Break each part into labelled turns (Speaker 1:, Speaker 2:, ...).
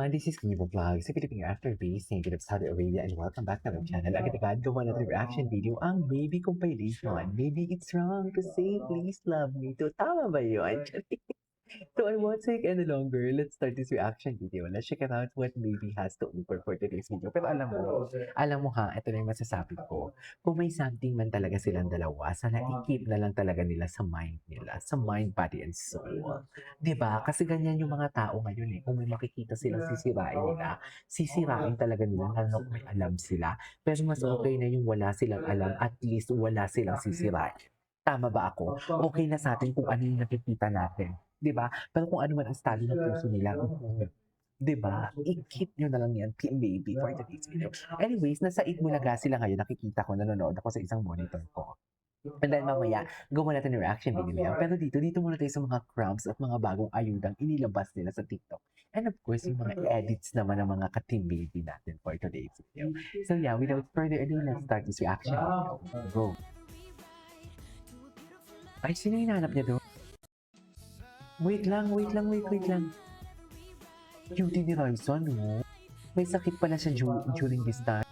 Speaker 1: everyone, this is Kiva Vlog, sa Philippine After Base, St. of Saudi Arabia, and welcome back to our channel. Agad-agad, gawa natin reaction video ang Baby compilation. Maybe it's wrong to say, please love me to. Tama ba yun? So I won't take any longer. Let's start this reaction video. Let's check it out what Baby has to offer for today's video. Pero alam mo ha, ito na yung masasabi ko. Kung may something man talaga silang dalawa, sana i-keep na lang talaga nila sa mind nila. Sa mind, body, and soul. 'Di ba? Kasi ganyan yung mga tao ngayon eh. Kung may makikita silang sisirain nila, sisirain talaga nila lalo kung may alam sila. Pero mas okay na yung wala silang alam, at least wala silang sisirain. Tama ba ako? Okay na sa atin kung ano yung nakikita natin. 'Di ba? Pero kung ano man ang estado ng puso nila, 'di ba? I-keep niyo na lang 'yan, Team Baby, for today's video. Anyways, nasa Itbulaga sila ngayon, nakikita ko, nanonood ako sa isang monitor ko. And then mamaya, gawa natin yung reaction video yan. Pero dito muna tayo sa mga crumbs at mga bagong ayudang inilabas nila sa TikTok. And of course, yung mga edits naman ng mga ka-Team Baby natin for today's video. So yeah, without further ado, let's start this reaction video. Go! Ay, sino yung hanap niya doon? Wait lang. Cutie ni Raisa, no? May sakit pala siya during this time.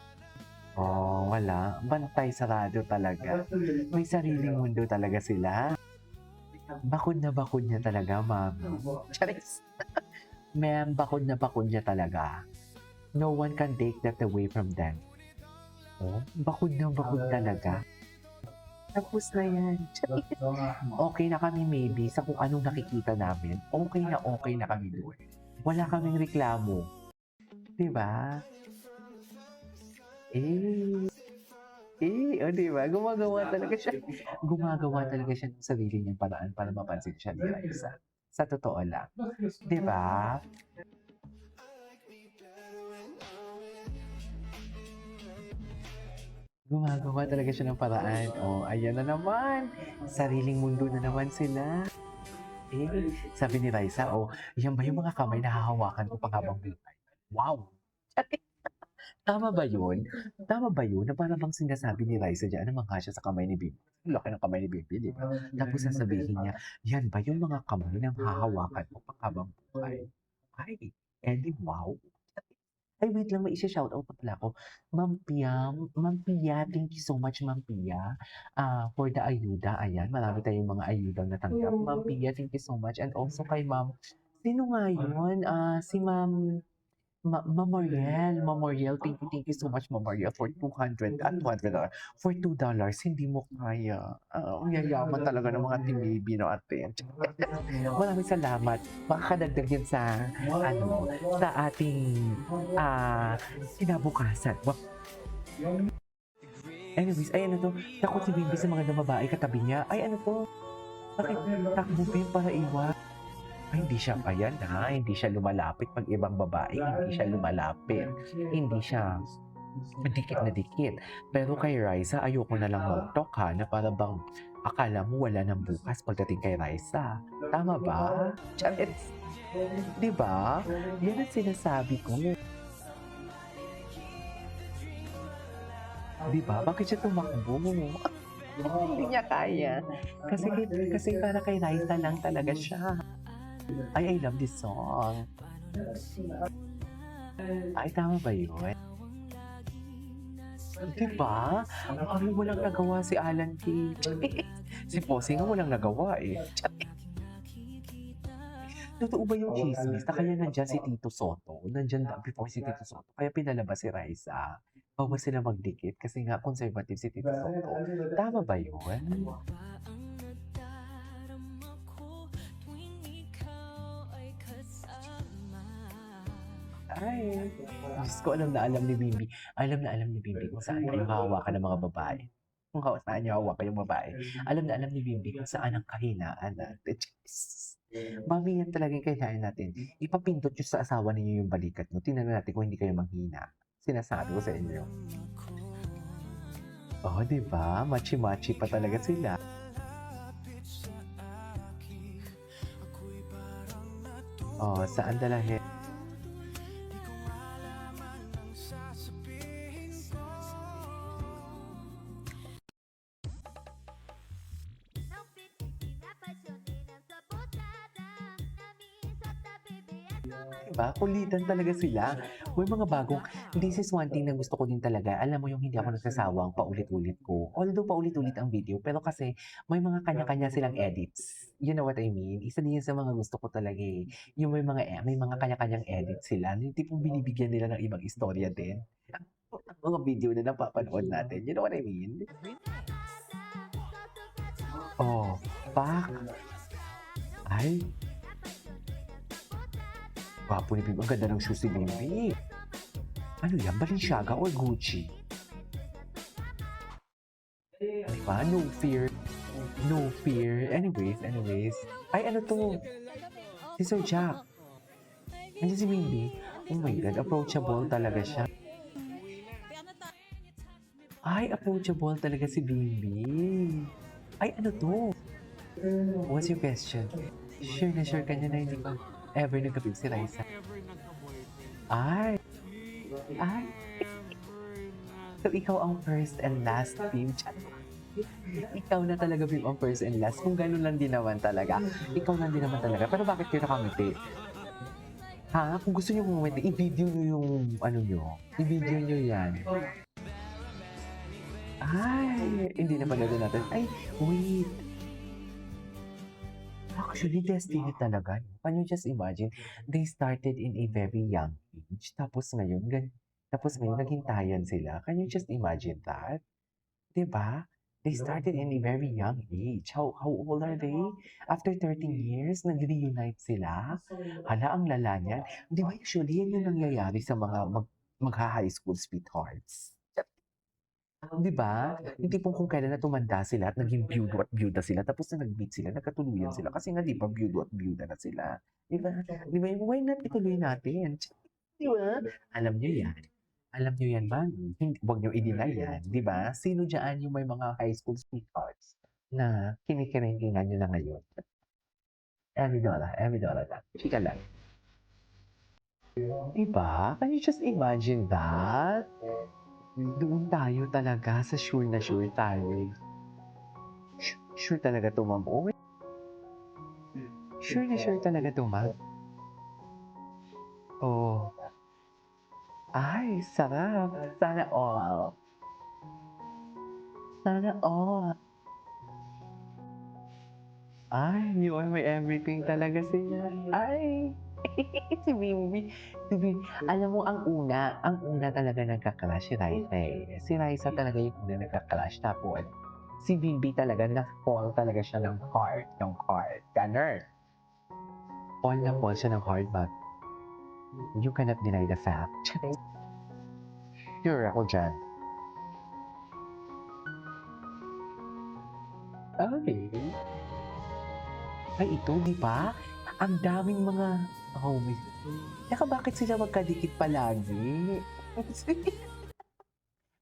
Speaker 1: Oh, wala. Bantay sarado talaga. May sariling mundo talaga sila. Bakod niya talaga, mami. Charis. Ma'am, bakod niya talaga. No one can take that away from them. Oh, bakod talaga. Tapos na yan. Charis. Okay na kami maybe sa kung anong nakikita namin. Okay na kami doon. Wala kaming reklamo. Diba? Diba? Gumagawa talaga siya ng sarili niyang paraan para mapansin siya ni Raisa. Sa totoo lang. Diba? Gumagawa talaga siya ng paraan. Oh, ayan na naman. Sariling mundo na naman sila. Sabi ni Raisa, yan ba yung mga kamay na hahawakan ko pang habang buhay? Wow! Tama ba yun? Na para bang sinasabi ni Raisa diyan, ano mangha siya sa kamay ni Bibi? Ang laki ng kamay ni Bibi, di ba? Tapos sasabihin niya, yan ba yung mga kamay na hahawakan mo pang habang buhay? Ay, edi wow! Ay, wait lang, may isa-shoutout pa pala ako. Ma'am Pia, thank you so much, Ma'am Pia, for the ayuda. Ayan, marami tayong mga ayudang natanggap. Ma'am Pia, thank you so much. And also kay Ma'am, sino nga yun? Si Ma'am Memorial, thank you so much, Memorial, for 200 at $200. For $2, hindi mo kaya. Ang yayaman talaga ng mga Team Baby, no, ate. Maraming salamat. Makakadagdag yan sa ating kinabukasan. Anyways, ay ano to, takot si Baby sa mga babae katabi niya. Ay ano to, bakit takbo pa yun para iwan? Ay, hindi siya lumalapit pag ibang babae, hindi siya lumalapit. Hindi siya dikit na dikit. Pero kay Raisa, ayoko na lang mag-talk ha, na para bang akala mo wala nang bukas pagdating kay Raisa. Tama ba? Charis. Di ba? Yan ang sinasabi ko. Di ba? Bakit siya tumakbo? Hindi niya kaya. Kasi para kay Raisa lang talaga siya. Ay, I love this song. Ay, tama ba yun? Diba? Ay, walang nagawa si Alan Kay. Si Posey nga walang nagawa eh. Totoo ba yung chismis na kaya nandyan si Tito Soto? Nandyan before si Tito Soto. Kaya pinalabas si Raisa. Bawal sila magdikit kasi nga conservative si Tito Soto. Tama ba yun? Ay, Diyos ko, alam na alam ni Bibi. Alam na alam ni Bibi kung saan kayo hahawakan ng mga babae. Kung saan niyo hawakan yung babae. Alam na alam ni Bibi kung saan ang kahinaan natin. Mami, yan talaga yung kahinaan natin. Ipapindot nyo sa asawa ninyo yung balikat nyo. Tingnan natin kung hindi kayo manghina. Sinasabi ko sa inyo. Oh, di ba? Machi-machi pa talaga sila. Oh, saan dalahin? Diba? Kulitan talaga sila. May mga bagong this is one thing na gusto ko din talaga. Alam mo yung hindi ako nagsasawang paulit-ulit ko. Although paulit-ulit ang video, pero kasi may mga kanya-kanya silang edits. You know what I mean? Isa din yan sa mga gusto ko talaga eh. Yung may mga kanya-kanyang edits sila. Yung tipong binibigyan nila ng ibang istorya din. Ang mga video na napapanood natin. You know what I mean? Oh, pak! Ay, gwapo ni Bibi. Ang ganda ng shoes ni Bibi. Ano yan? Balenciaga or Gucci? Diba? No fear. No fear. Anyways. Ay, ano to? Si Sir Jack. Nandiyan si Bibi. Oh my God, approachable talaga siya. Ay, approachable talaga si Bibi. Ay, ano to? What's your question? Sure na sure ka niya na hindi ko ever nagkabig si Raisa. Ay, ay. So, ikaw ang first and last, Bim. Ikaw na talaga, Bim, ang first and last. Kung ganun lang din naman talaga. Ikaw lang din naman talaga. Pero bakit kayo nakangiti? Ha? Kung gusto niyo kumamiti, i-video niyo yung ano niyo. I-video niyo yan. Ay, hindi na pala natin. Ay, wait. Actually, destiny talaga. Can you just imagine? They started in a very young age. Tapos ngayon, naghintayan sila. Can you just imagine that? Diba? They started in a very young age. How old are they? After 13 years, nag-reunite sila. Hala, ang lala niyan. Di ba usually yan yung nangyayari sa mga magha-high school sweethearts? Di ba? Yung tipong kung kailan na tumanda sila at naging byudo at byuda sila, tapos na nag-meet sila, nagkatuluyan sila. Kasi nga, di ba, byudo at byuda na sila. Di ba? Di ba? Why not ituloy natin? Di ba? Alam niyo yan. Alam niyo yan, man. Huwag niyo i-deny yan. Di ba? Sino dyan yung may mga high school sweethearts na kinikiringkingan niyo na ngayon? Emidola lang. Chika lang. Di ba? Can you just imagine that? Doon tayo talaga sa sure na sure tayo. Sure talaga to, ma'am. Oh, sure na sure talaga to, ma'am. Oh. Ay, sarap. Sana all. Sana all. Ay, you are my everything talaga siya. Ay! Si Bimbi. Si Bimbi. Alam mo, ang una talaga nagka-crush si Raisa eh. Si Raisa talaga yung una nagka-crush. Tapos, si Bimbi talaga, na-fall talaga siya ng heart. Ganun. Fall siya ng heart, but you cannot deny the fact. Sure ako dyan. Okay. Ay, ito, di ba? Ang daming mga homies. Saka bakit sila magkadikit palagi?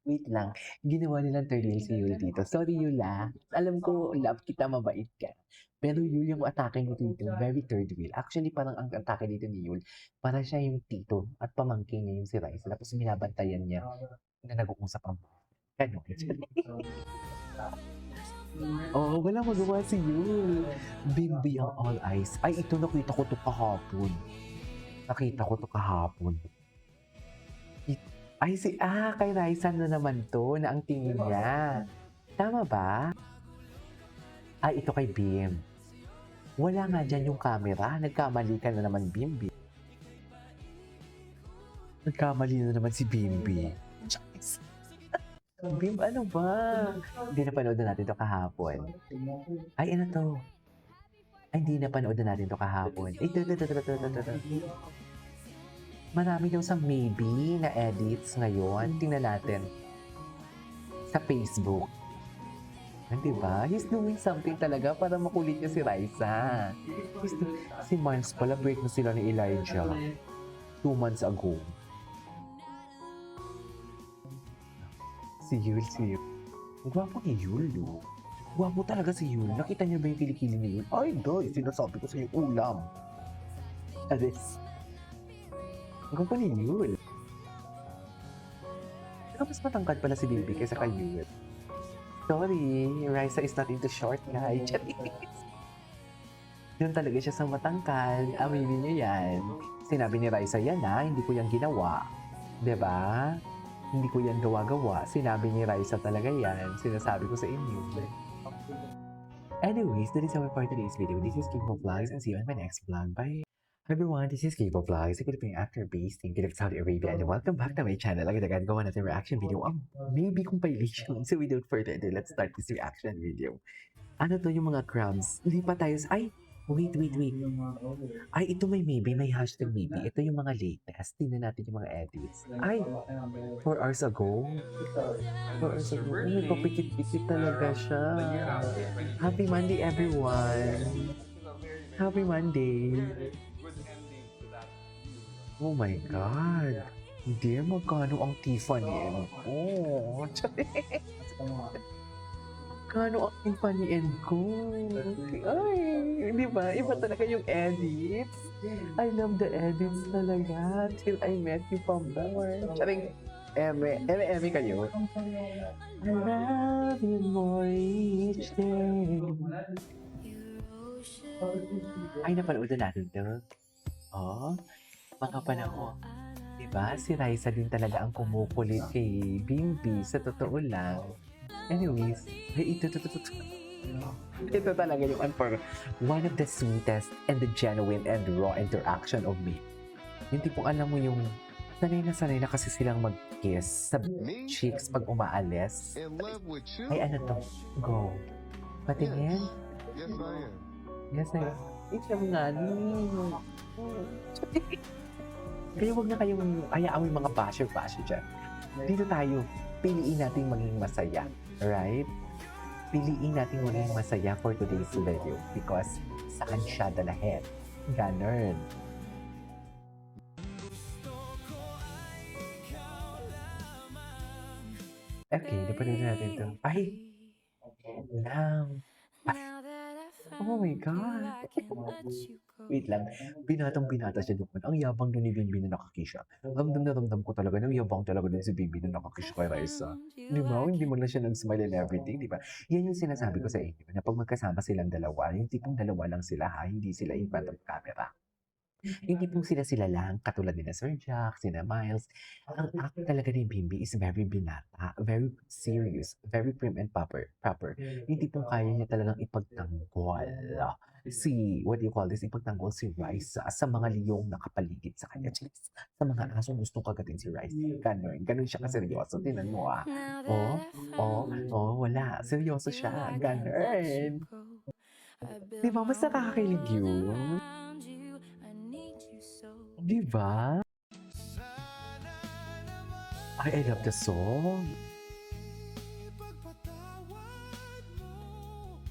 Speaker 1: Wait lang. Ginawa nilang third wheel si Yul dito. Sorry, Yul ah. Alam ko, love kita, mabait ka. Pero Yul, yung atake mo dito, very third wheel. Actually, parang ang atake dito ni Yul, parang siya yung tito at pamangkin niya yung si Rice. Tapos binabantayan niya na nag-uusap ang ganun. Oo, walang magawa si Yul. Bimbi ang all eyes. Ay, ito nakita ko to kahapon. Ay, kay Raisa na naman to, na ang tingin niya. Tama ba? Ay, ito kay Bim. Wala nga dyan yung camera. Nagkamali ka na naman, Bimbi. Nagkamali na naman si Bimbi. Bim, ano ba? Hindi napanood na natin to kahapon. Ay, ano to? Ay, hindi napanood na natin to kahapon. Ito. Marami daw sa maybe na edits ngayon. Tingnan natin. Sa Facebook. Diba? He's doing something talaga para makulit niya si Raisa. Si Mars pala, break na sila ni Elijah 2 months ago. Si Yul. Gwapo ni Yul, no? Gwapo talaga si Yul. Nakita niyo ba yung kilikili ni Yul? Ay, doy, sinasabi ko sa iyo, ulam. Ares. Gwapo ni Yul. Saka mas matangkad pala si Bibi kaysa kay Yul. Sorry, Raisa is not into short guy. Doon talaga siya sa matangkad. Aminin niyo yan. Sinabi ni Raisa yan hindi ko yan ginawa. 'Di ba? Hindi ko yan gawa-gawa. Sinabi ni Raisa talaga yan. Sinasabi ko sa inyo. Anyways, that is our for today's video. This is Kiko Vlogs and see you on my next vlog. Bye! Hi everyone, this is Kiko Vlogs. Good evening after base thinking of Saudi Arabia and welcome back to my channel. Agad-agad gawa natin reaction video. Maybe compilation. So without further ado, let's start this reaction video. Ano to yung mga crumbs? Hindi pa tayo ay, wait. Ay, ito may hashtag maybe. Ito yung mga latest. Tingnan natin yung mga edits. Ay, 4 hours ago. 4 hours ago. Ay, nagpapikit-pikit talaga siya. Happy Monday, everyone. Happy Monday. Oh my God. Hindi, magkano ang Tiffany & Co? Magkano ang Tiffany & Co? Ay, di ba? Iba talaga yung edits. I love the edits talaga. Till I met you from more. Charing, eme kayo. I love you more each day. Ay, napanood na natin to. Oh, mga panahon. Diba? Si Raisa din talaga ang kumukulit kay Bimbi. Sa totoo lang. Anyways, ito talaga yung one of the sweetest and the genuine and raw interaction of me. Yung tipong alam mo yung sanay na kasi silang mag-kiss sa cheeks pag umaalis. Ay, ano to? Go. Patingin?
Speaker 2: Yes, I am.
Speaker 1: Yes, I am. Isang nga kaya wag na kayong hayaan yung mga basher dyan. Dito tayo, piliin natin maging masaya. Right? Piliin natin maging masaya for today's video because saan siya dalahin. Ganon. Okay, napanood natin ito. Ay! Lang. Oh my God. Wait lang. Binata siya doon. Ang yabang doon ni Bimbi na nakakisya. Ramdam na ramdam ko talaga. Ang yabang talaga doon si Bimbi na nakakisya kay Raisa. Di ba? Hindi mo na siya nag-smile and everything. Di ba? Yan yung sinasabi ko sa inyo. Na pag magkasama silang dalawa, yung tipong dalawa lang sila ha. Hindi sila in front of camera. Yung tipong sila lang, katulad nila Sir Jack, sina Miles. Ang act talaga ni Bimbi is very binata, very serious, very prim and proper. Yung tipong kaya niya talagang ipagtanggol what do you call this? Ipagtanggol si Raisa sa mga liyong nakapaligid sa kanya. Sa mga asong gustong kagatin si Raisa. Ganon siya kaseryoso. Tinan mo wala. Seryoso siya. Ganon. Di ba? Mas nakakakilig yun. Di ba? I love the song.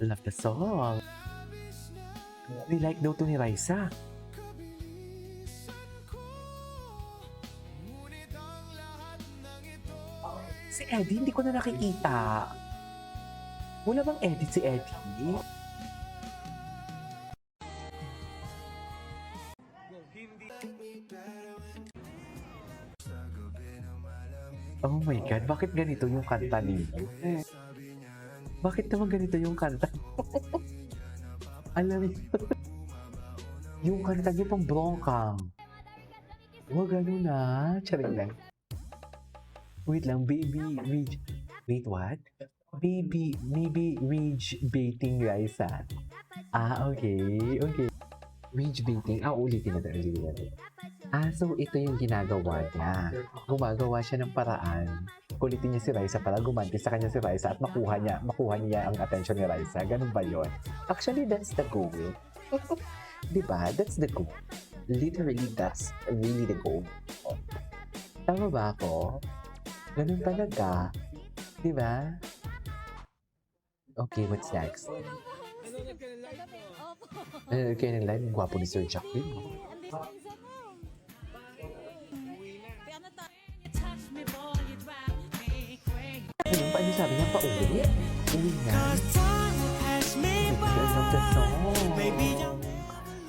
Speaker 1: Love the song. Like daw to ni Raisa. Si Eddie, hindi ko na nakikita. Wala bang edit si Eddie? Oh my God, bakit ganito yung kanta ninyo? Bakit naman ganito yung kanta? Alam niyo, yung kanta niyo pang bronca. Huwag gano'n na. Charing lang. Wait lang, wait, what? Maybe rage baiting Raisa. Okay. Rage baiting. Ulitin natin. So ito yung ginagawa niya. Gumagawa siya ng paraan. Kulitin niya si Raisa para gumanti sa kanya si Raisa at makuha niya ang attention ni Raisa. Ganun ba yun? Actually, that's the goal. Diba? That's the goal. Literally, that's really the goal. Tama ba ako? Ganun talaga. Diba? Okay, what's next? Kaya ng live, gwapo ni Sir Jack. Ano sabi niya? Pauwi? Uwi na. I love the song.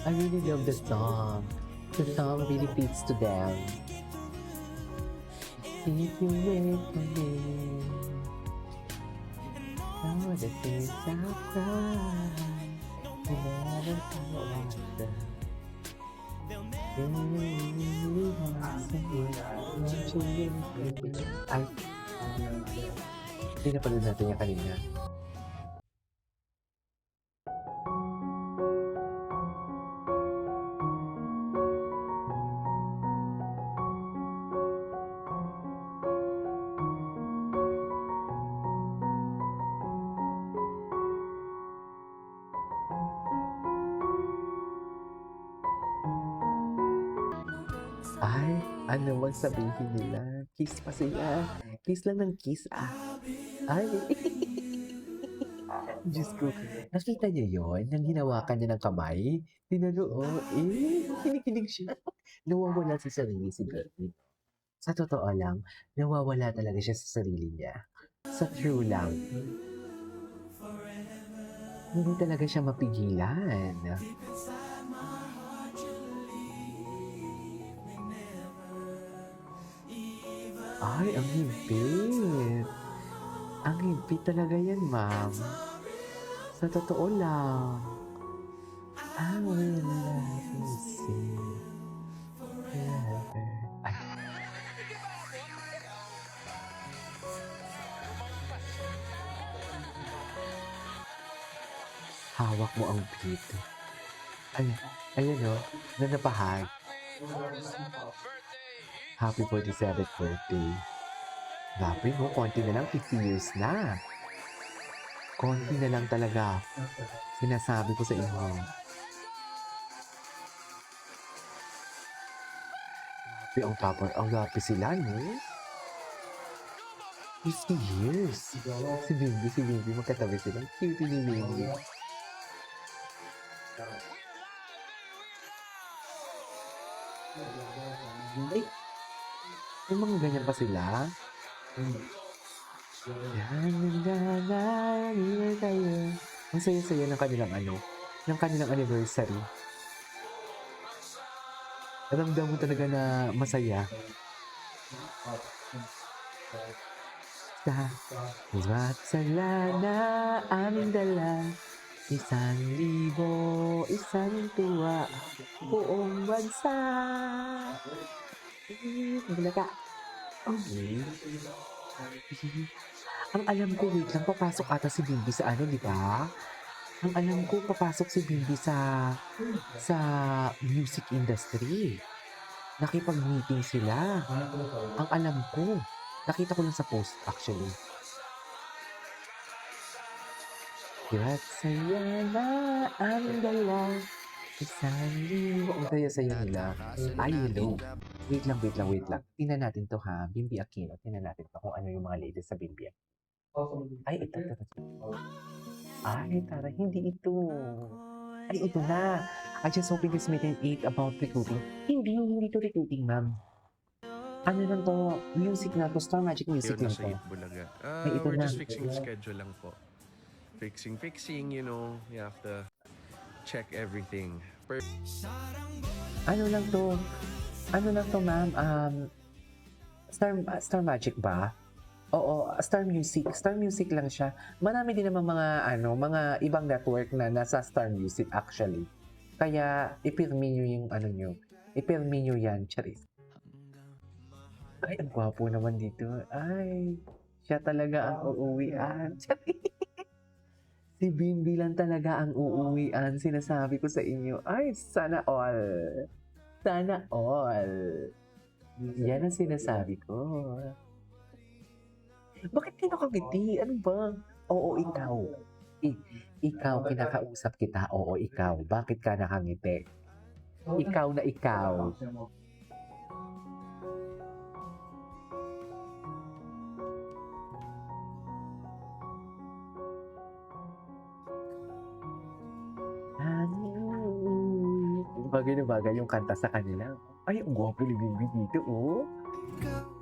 Speaker 1: I really love the song. The song really fits to them. If you wait for me, now the things I cry, you never come around. Ay, hindi napanood natin yan kanina. Ay, ano mang sabihin nila, kiss pa sila. Kiss lang ng kiss, Ay, Diyos ko. Nakita niyo yun? Nang hinawakan niya ng kamay? Tinano, kinikilig siya. Nawawala sa sarili si Bertie. Sa totoo lang, nawawala talaga siya sa sarili niya. Sa true lang, hindi talaga siya mapigilan. Ay, ang higpit. Ang higpit talaga yan, ma'am. Sa totoo lang. I will let you see forever. Ay, hawak mo ang beat. Ay, ayan o, na napahag. Happy 47th birthday. Grabe mo, konti na lang, 50 years na. Konti na lang talaga. Sinasabi ko sa inyo. Grabe ang tapos, ang grabe sila, no? 50 years. Si Bimbi, magkatabi sila. Cutie ni Bimbi. Ay, may mga ganyan pa sila. Tayo. Ang saya-saya ng kanilang ng kanilang anniversary. Ramdam mo talaga na masaya. Bawat sala na aming dala, 1,000, isang tuwa, buong bansa. Bulaga. Okay. Ang alam ko, wait lang, papasok ata si Bimbi sa di ba? Ang alam ko, papasok si Bimbi sa music industry. Nakipag-meeting sila. Ang alam ko. Nakita ko lang sa post, actually. Bawat saya na ang dala, 1,000. Ang saya-saya nila. Ay, hello. Wait lang. Tingnan natin to ha. Bimbi Aquino. Tingnan natin to kung ano yung mga latest sa Bimbi Aquino. Ay, ito. Ay, tara. Hindi ito. Ay, ito na. I just hoping this meeting ain't about recruiting. Hindi to recruiting, ma'am. Ano lang to? Music na to. Star Magic Music
Speaker 2: Yun,
Speaker 1: lang
Speaker 2: nasa
Speaker 1: to.
Speaker 2: Eat Bulaga.
Speaker 1: Ay, ito
Speaker 2: We're
Speaker 1: na.
Speaker 2: just fixing schedule lang po. Fixing, you know, you have to check everything.
Speaker 1: Ano lang to? Ma'am? Star Magic ba? Oo, Star Music. Star Music lang siya. Marami din naman mga ibang network na nasa Star Music actually. Kaya, ipirmi nyo yung nyo. Ipirmi nyo yan, Charis. Ay, ang gwapo naman dito. Ay, siya talaga ang uuwian. Charis. Si Bimbi lang talaga ang uuwian. Sinasabi ko sa inyo. Ay, sana all. Sana all. Yan ang sinasabi ko. Bakit ka nakangiti? Ano ba? Oo, ikaw. Ikaw, kinakausap kita. Oo, ikaw. Bakit ka nakangiti? Ikaw na ikaw. Bagay na bagay yung kanta sa kanila. Ay, ang gwapo ni Bimbi dito, oh.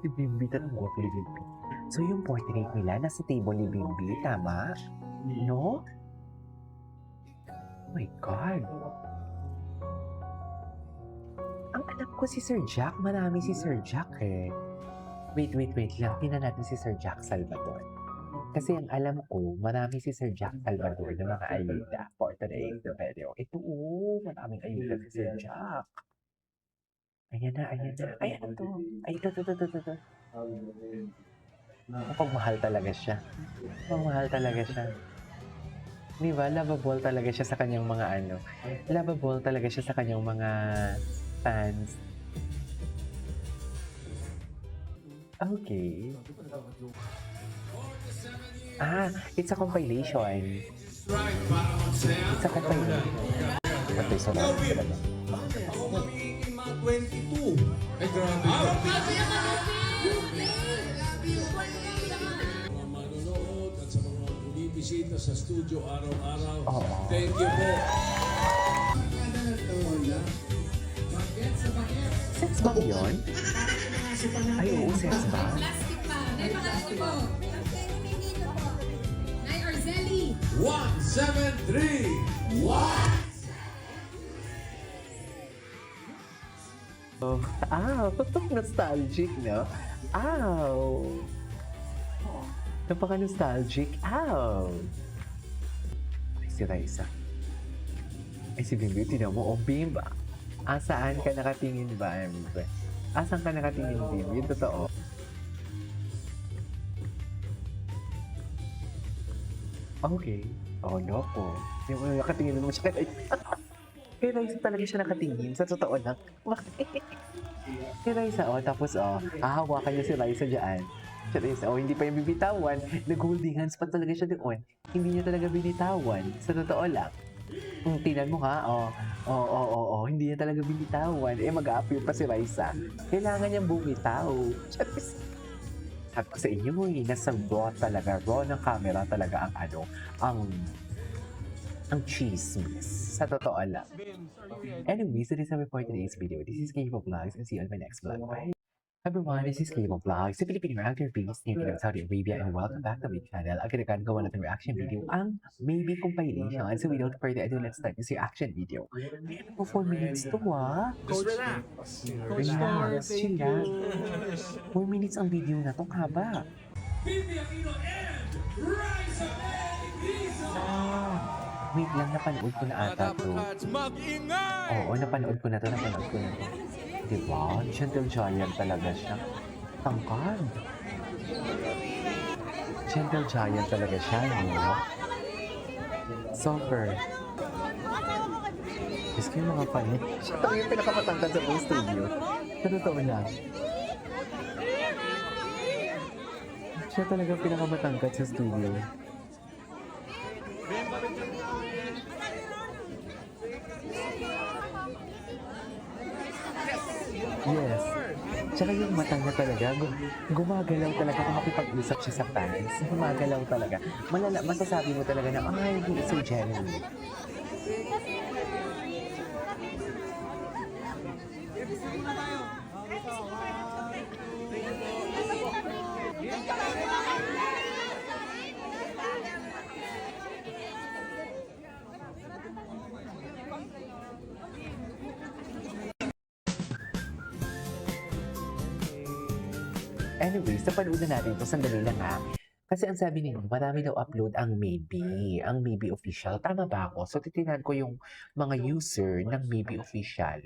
Speaker 1: Si Bimbi talagang gwapo ni Bimbi. So, yung portrait nila nasa table ni Bimbi, tama? No? Oh my God. Ang alam ko si Sir Jack, marami si Sir Jack eh. Wait lang. Tingnan natin si Sir Jack Salvador. Kasi ang alam ko, marami si Sir Jack Salvador ng mga ayuda for today's video. Ito, maraming ayuda si Sir Jack. Ayan na, ayan na. Ay, ano to? Ay, ito. Mapagmahal talaga siya. Mapagmahal talaga siya. Di ba? Lovable talaga siya sa kanyang mga ano. Lovable talaga siya sa kanyang mga fans. Okay. It's a compilation. It's a compilation. Ito yung sunod talaga.
Speaker 3: Mga 22. Ay, grabe. Mga manonood at sa mga bumibisita sa studio araw-araw.
Speaker 1: Oo.
Speaker 3: Thank you po.
Speaker 1: Sex bomb yun? Ay, oo, sex bomb.
Speaker 4: Plastic pa. May pangalan po. Nay Arzelli.
Speaker 3: 173. What?
Speaker 1: Oh, nostalgic, no? Ow! Napaka-nostalgic. Ow! Ay, si Raisa. Ay, si Bimbi, tinan mo. Oh, Bim, asaan ka nakatingin ba? Asan ka nakatingin, Bim? Yung totoo. Okay. Oh, no po. Yung nakatingin mo siya kay kay Raisa talaga siya nakatingin. Sa totoo lang. Kay Raisa, tapos, hahawakan niya si Raisa dyan. Si Raisa, hindi pa yung bibitawan. Nag-holding hands pa talaga siya doon. Hindi niya talaga binitawan. Sa totoo lang. Kung tinan mo ha, hindi niya talaga binitawan. Mag-a-appear pa si Raisa. Kailangan niyang bumitaw. Sabi ko sa inyo, nasa raw talaga, raw ng camera talaga ang chismis. Sa totoo lang. Anyways, that is all for today's video. This is K-Pop Vlogs and see you on my next vlog. Bye! Everyone, this is K-Pop Vlogs, the Filipino actor based in Saudi Arabia, and welcome back to my channel. Agad gawa natin reaction video ang Maybe compilation. So without further ado, let's start this reaction video. Ayan po, 4 minutes to
Speaker 3: Just relax.
Speaker 1: Relax, chill lang. 4 minutes ang video na to, haba.
Speaker 3: Bibi Aquino and Raisa Ibiza.
Speaker 1: Wait lang, napanood ko na ata to.
Speaker 3: Mag-ingay!
Speaker 1: Oo, napanood ko na to. Diba? Gentle giant talaga siya. Tangkad. Gentle giant talaga siya, no? Super. Gusto ko yung mga fan niya. Siya talaga yung pinakamatangkad sa buong studio. Sa totoo lang. Siya talaga yung pinakamatangkad sa studio. Yes. Tsaka yung mata niya talaga, gumagalaw talaga kung makipag-usap siya sa fans. Gumagalaw talaga. Masasabi mo talaga na, ay, he is so genuine. Anyways, napanood na natin ito. Sandali lang ha. Kasi ang sabi nila, marami daw upload ang Maybe official. Tama ba ako? So, titinan ko yung mga user ng Maybe official.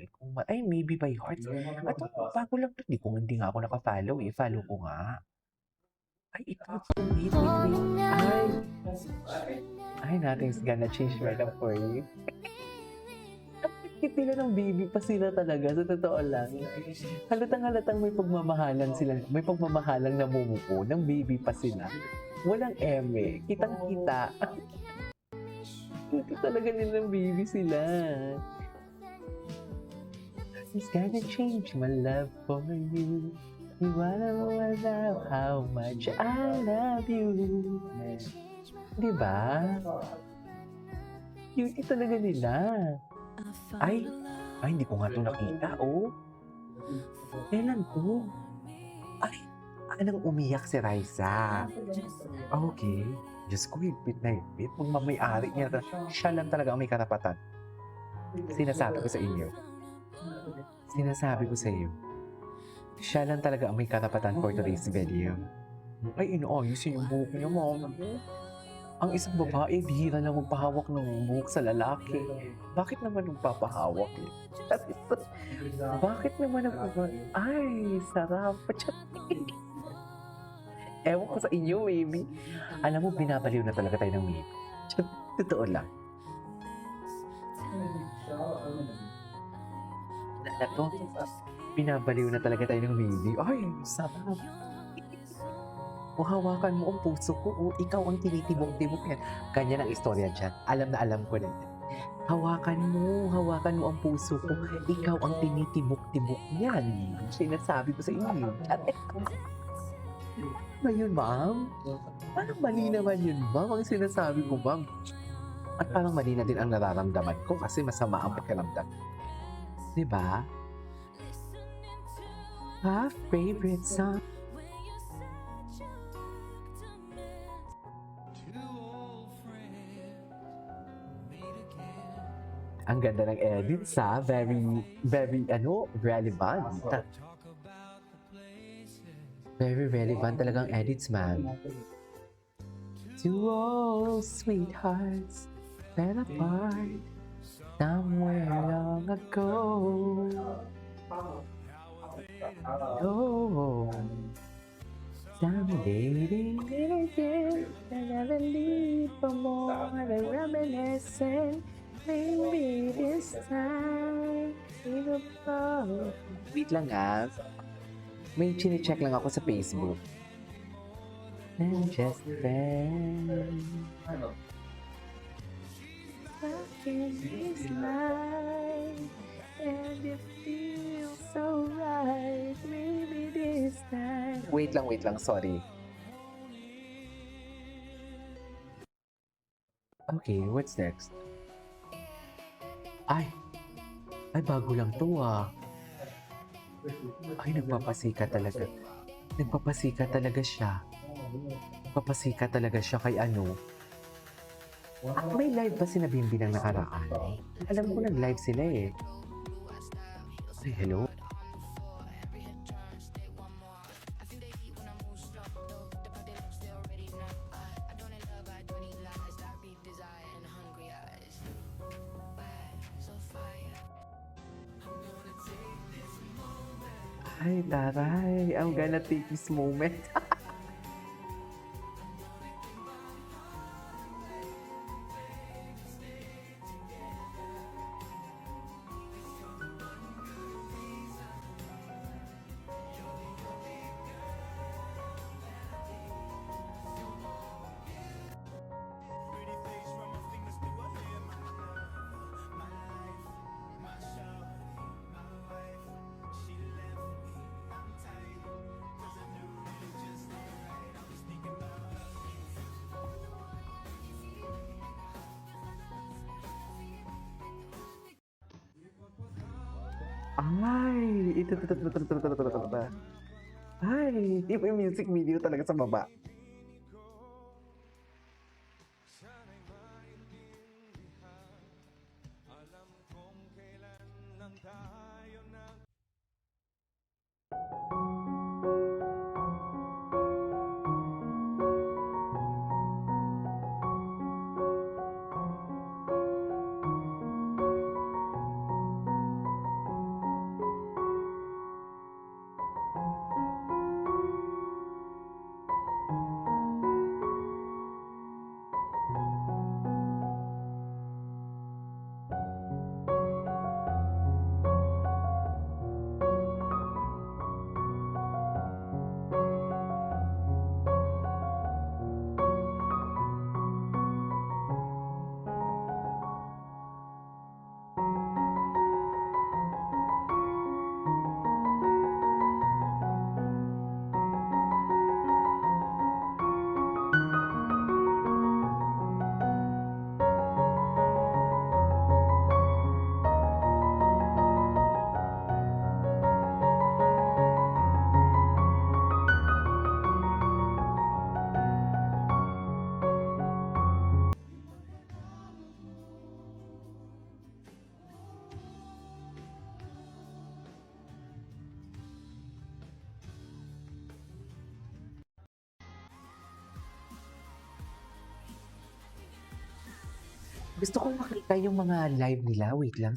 Speaker 1: Maybe by heart. At bago lang to. Hindi nga ako nakafollow eh. Follow ko nga. Ay, ito. Wait. Ay, nothing's gonna change my love for you. Cute nila ng baby pa sila talaga, sa totoo lang. Halatang may pagmamahalan sila, may pagmamahalang namumuo ng baby pa sila. Walang eme, kitang-kita. Cute talaga nilang baby sila. It's gonna change my love for you. You wanna know how much I love you. Diba? Cute talaga nila. Ay, hindi ko nga ito nakita, oh. Kailan to? Ay, anong umiyak si Raisa? Okay. Diyos ko, higpit na higpit. Pag may-ari niya, siya lang talaga ang may karapatan. Sinasabi ko sa inyo. Siya lang talaga ang may karapatan for today's video. Ay, inaayos yung buhok niya, mom. Ang isang babae, bihira lang magpahawak ng buhok sa lalaki. Bakit naman magpapahawak eh? Bakit naman ang babae? Ay, sarap. Ewan ko sa inyo, maybe. Alam mo, binabaliw na talaga tayo ng maybe. Totoo lang. Na to, binabaliw na talaga tayo ng maybe. Ay, sarap. O hawakan mo ang puso ko, o ikaw ang tinitibok-tibok yan. Ganyan ang istorya dyan. Alam na alam ko na yan. Hawakan mo ang puso ko. Ikaw ang tinitibok-tibok yan. Sinasabi ko sa inyo. Ba yun, ma'am? Parang mali naman yun, ma'am. Ang sinasabi ko, ma'am. At parang mali na din ang nararamdaman ko kasi masama ang pakiramdam. Diba? Favorite song. Ang ganda ng edits ha. Very, relevant. Very relevant talagang edits, ma'am. To all sweethearts fell apart somewhere long ago. Oh, someday they meet again and never leave for more than reminiscing. Maybe this time it'll fall. Wait lang ah. May chine-check lang ako sa Facebook. And just then back in this life, and it feels so right. Maybe this time. Wait lang, sorry. Okay, what's next? Ay, bago lang to ah. Ay, nagpapasika talaga. Nagpapasika talaga siya. Nagpapasika talaga siya kay ano. At may live ba si Bimbi ng nakaraan? Alam ko nag-live sila eh. Ay, hello? Ay, taray. I'm gonna take this moment. Ay, ito. Ay, di ba yung music video talaga sa baba? Gusto kong makita yung mga live nila. Wait lang.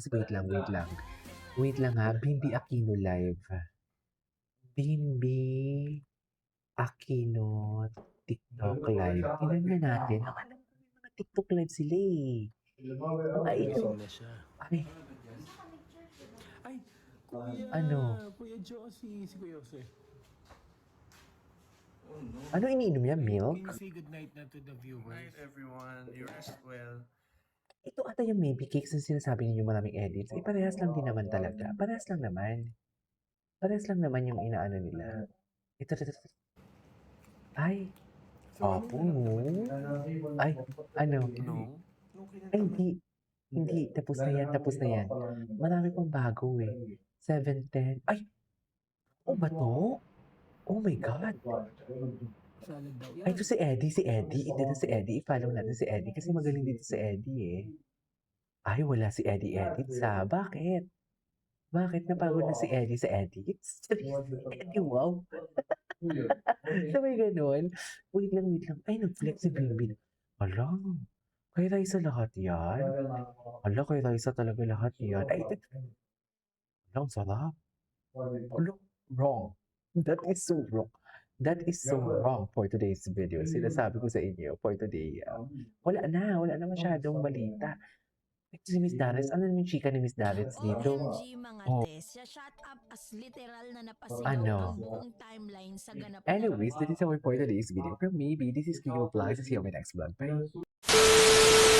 Speaker 1: Wait lang ha. Bimbi Aquino live. Bimbi Aquino TikTok live. Tingnan nga natin. Ang alam ko may mga TikTok live sila eh. Mga ito.
Speaker 2: Gising na siya.
Speaker 1: Ay,
Speaker 3: Ay, Kuya,
Speaker 1: Ano?
Speaker 3: Kuya Josie, si Kuya Jose.
Speaker 1: ano iniinom niya? Milk?
Speaker 3: Can you say goodnight na to the viewers?
Speaker 2: Night everyone, you rest well.
Speaker 1: Ito ata yung maybe cakes na sinasabi ninyo maraming edits. Eh, parehas lang din naman talaga. Parehas lang naman. Parehas lang naman yung inaano nila. Ito. Ay. Opo. Ay, ano?
Speaker 2: No?
Speaker 1: Ay, hindi. Tapos na yan. Marami pang bago eh. 7:10. Ay! Oh ba to? Oh my God.
Speaker 3: Salad daw.
Speaker 1: Ay, ito si Eddie. Hindi na si Eddie. I-follow natin si Eddie kasi magaling dito si Eddie eh. Ay, wala si Eddie edits ah. Bakit? Bakit napagod na si Eddie sa edits? Eddie, wow. Sabay ganun. Wait lang. Ay, nag-flex si Bimbin. Ala, kay Raisa lahat yan. Ala, kay Raisa talaga lahat yan. Ay, ala, ang sarap. Ala, wrong. That is so wrong. That is so wrong for today's video. Sinasabi ko sa inyo for today. Wala na masyadong balita. Ito si Miss Darres. Ano naman yung chika ni Miss Darres dito?
Speaker 5: OMG mga
Speaker 1: Oh.
Speaker 5: tes, shut up as literal na napasigaw
Speaker 1: Ano?
Speaker 5: ang buong timeline sa ganap
Speaker 1: Anyways, that is our for today's video. From me, this is Kiko Vlogs. See you on my next vlog. Bye!